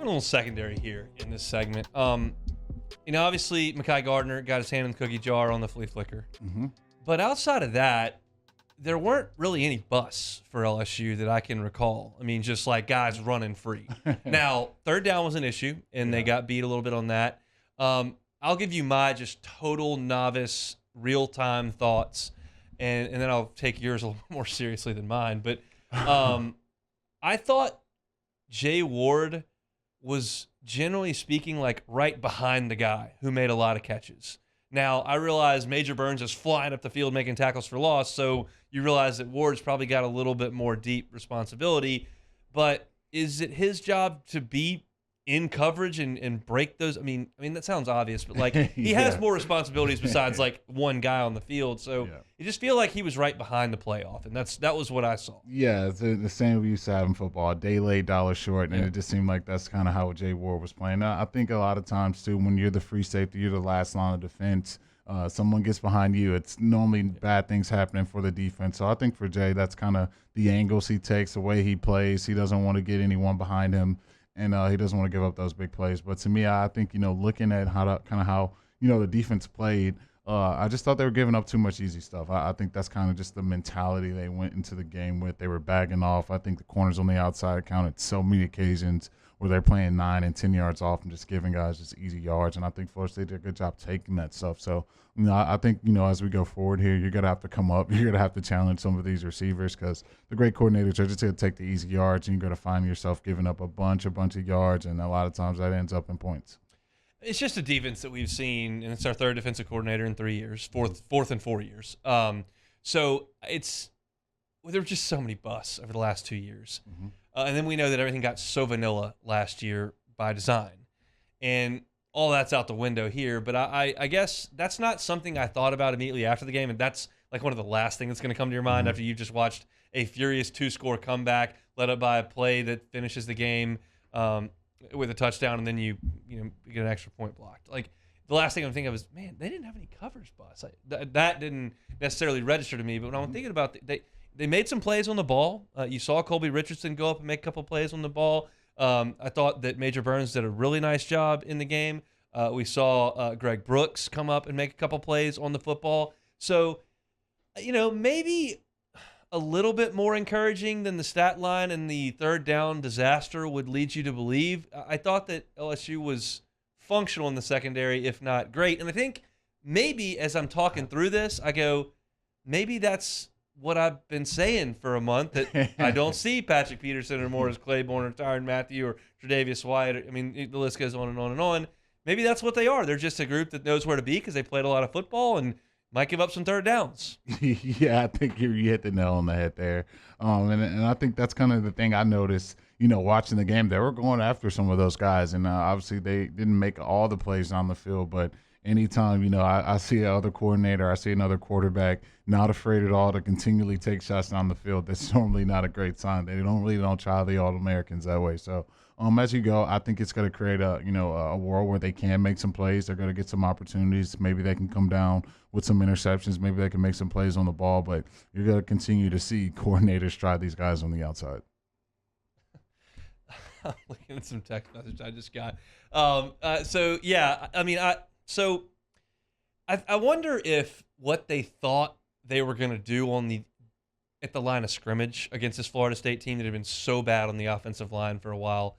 talking a little secondary here in this segment. Obviously, Mekhi Gardner got his hand in the cookie jar on the flea flicker. Mm-hmm. But outside of that, there weren't really any busts for LSU that I can recall. I mean, just like guys running free. Now, third down was an issue, and they got beat a little bit on that. I'll give you my just total novice, real-time thoughts, and then I'll take yours a little more seriously than mine. But I thought Jay Ward was, generally speaking, like right behind the guy who made a lot of catches. Now, I realize Major Burns is flying up the field making tackles for loss, so you realize that Ward's probably got a little bit more deep responsibility. But is it his job to be in coverage and break those? I mean that sounds obvious, but like he has more responsibilities besides like one guy on the field. So you just feel like he was right behind the playoff, and that was what I saw. Yeah, it's the same we used to have in football: a day late, dollar short, and it just seemed like that's kind of how Jay Ward was playing. I think a lot of times too, when you're the free safety, you're the last line of defense. Someone gets behind you, it's normally bad things happening for the defense. So I think for Jay, that's kind of the angles he takes, the way he plays. He doesn't want to get anyone behind him, and he doesn't want to give up those big plays. But to me, I think, looking at how the defense played, I just thought they were giving up too much easy stuff. I think that's kind of just the mentality they went into the game with. They were bagging off. I think the corners on the outside counted so many occasions where they're playing 9 and 10 yards off and just giving guys just easy yards. And I think Florida State did a good job taking that stuff. So, I think, as we go forward here, you're going to have to come up. You're going to have to challenge some of these receivers because the great coordinators are just going to take the easy yards, and you're going to find yourself giving up a bunch of yards, and a lot of times that ends up in points. It's just a defense that we've seen, and it's our third defensive coordinator in 3 years, fourth in 4 years. So there were just so many busts over the last 2 years. Mm-hmm. And then we know that everything got so vanilla last year by design. And all that's out the window here. But I guess that's not something I thought about immediately after the game, and that's like one of the last things that's going to come to your mind after you've just watched a furious 2-score comeback led up by a play that finishes the game with a touchdown, and then you get an extra point blocked. Like, the last thing I'm thinking of is, man, they didn't have any coverage busts. That didn't necessarily register to me. But when I'm thinking about they made some plays on the ball. You saw Colby Richardson go up and make a couple plays on the ball. I thought that Major Burns did a really nice job in the game. We saw Greg Brooks come up and make a couple plays on the football. So, maybe a little bit more encouraging than the stat line and the third down disaster would lead you to believe. I thought that LSU was functional in the secondary, if not great. And I think maybe as I'm talking through this, I go, maybe that's what I've been saying for a month, that I don't see Patrick Peterson or Morris Claiborne or Tyrann Mathieu or Tre'Davious White. I mean, the list goes on and on and on. Maybe that's what they are. They're just a group that knows where to be because they played a lot of football and might give up some third downs. Yeah, I think you hit the nail on the head there. And I think that's kind of the thing I noticed, watching the game. They were going after some of those guys, and obviously they didn't make all the plays on the field, but anytime, I see another coordinator, I see another quarterback not afraid at all to continually take shots down the field, that's normally not a great sign. They don't try the All-Americans that way. So as you go, I think it's going to create a world where they can make some plays. They're going to get some opportunities. Maybe they can come down with some interceptions. Maybe they can make some plays on the ball. But you're going to continue to see coordinators try these guys on the outside. I'm looking at some text message I just got. I wonder if what they thought they were going to do at the line of scrimmage against this Florida State team that had been so bad on the offensive line for a while,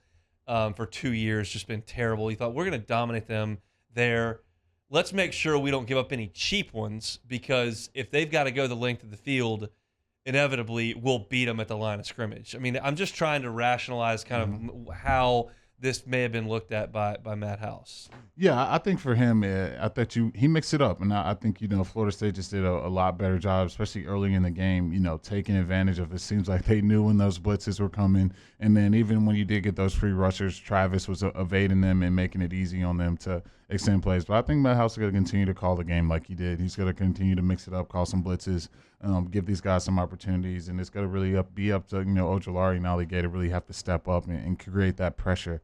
for 2 years, just been terrible. He thought, we're going to dominate them there. Let's make sure we don't give up any cheap ones, because if they've got to go the length of the field, inevitably we'll beat them at the line of scrimmage. I mean, I'm just trying to rationalize kind of how this may have been looked at by Matt House. Yeah, I think for him, I thought he mixed it up, and I think Florida State just did a lot better job, especially early in the game. Taking advantage of it. Seems like they knew when those blitzes were coming, and then even when you did get those free rushers, Travis was evading them and making it easy on them to extend plays. But I think Matt House is going to continue to call the game like he did. He's going to continue to mix it up, call some blitzes, give these guys some opportunities, and it's going to really be up to Ojulari and Ali Gay to really have to step up and create that pressure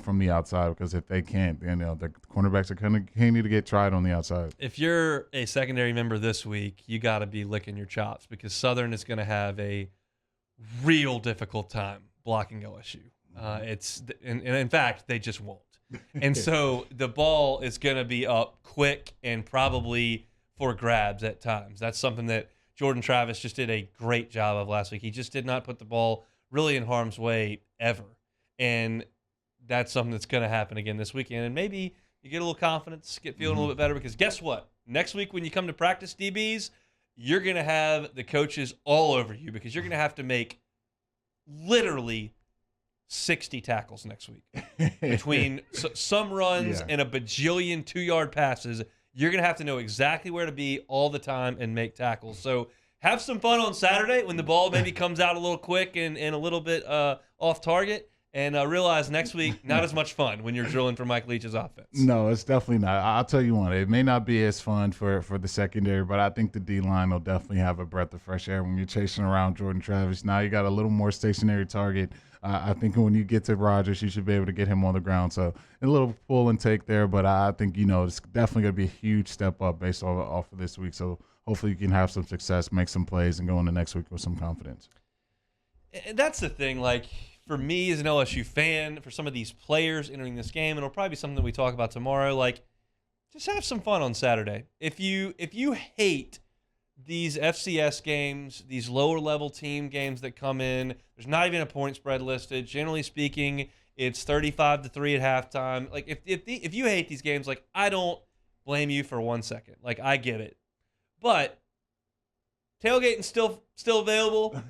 from the outside, because if they can't, then the cornerbacks are going to continue to get tried on the outside. If you're a secondary member this week, you got to be licking your chops, because Southern is going to have a real difficult time blocking LSU. And in fact, they just won't. And so the ball is going to be up quick and probably for grabs at times. That's something that Jordan Travis just did a great job of last week. He just did not put the ball really in harm's way ever. And that's something that's going to happen again this weekend. And maybe you get a little confidence, get feeling a little bit better, because guess what? Next week when you come to practice, DBs, you're going to have the coaches all over you, because you're going to have to make literally 60 tackles next week. Between some runs and a bajillion 2-yard passes, you're going to have to know exactly where to be all the time and make tackles. So have some fun on Saturday when the ball maybe comes out a little quick and a little bit off target. And realize next week, not as much fun when you're drilling for Mike Leach's offense. No, it's definitely not. I'll tell you one. It may not be as fun for the secondary, but I think the D-line will definitely have a breath of fresh air when you're chasing around Jordan Travis. Now you got a little more stationary target. I think when you get to Rodgers, you should be able to get him on the ground. So a little pull and take there, but I think, it's definitely going to be a huge step up based off of this week. So hopefully you can have some success, make some plays, and go into next week with some confidence. And that's the thing, for me as an LSU fan, for some of these players entering this game, it'll probably be something that we talk about tomorrow, just have some fun on Saturday. If you hate these FCS games, these lower level team games that come in, there's not even a point spread listed. Generally speaking, it's 35-3 at halftime. If you hate these games, I don't blame you for 1 second. I get it. But tailgating's still available.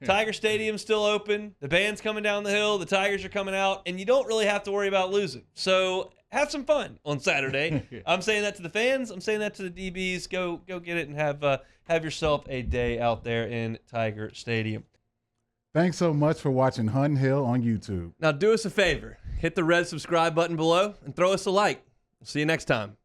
Tiger Stadium's still open. The band's coming down the hill. The Tigers are coming out. And you don't really have to worry about losing. So have some fun on Saturday. I'm saying that to the fans. I'm saying that to the DBs. Go get it and have yourself a day out there in Tiger Stadium. Thanks so much for watching Hunt Hill on YouTube. Now do us a favor. Hit the red subscribe button below and throw us a like. We'll see you next time.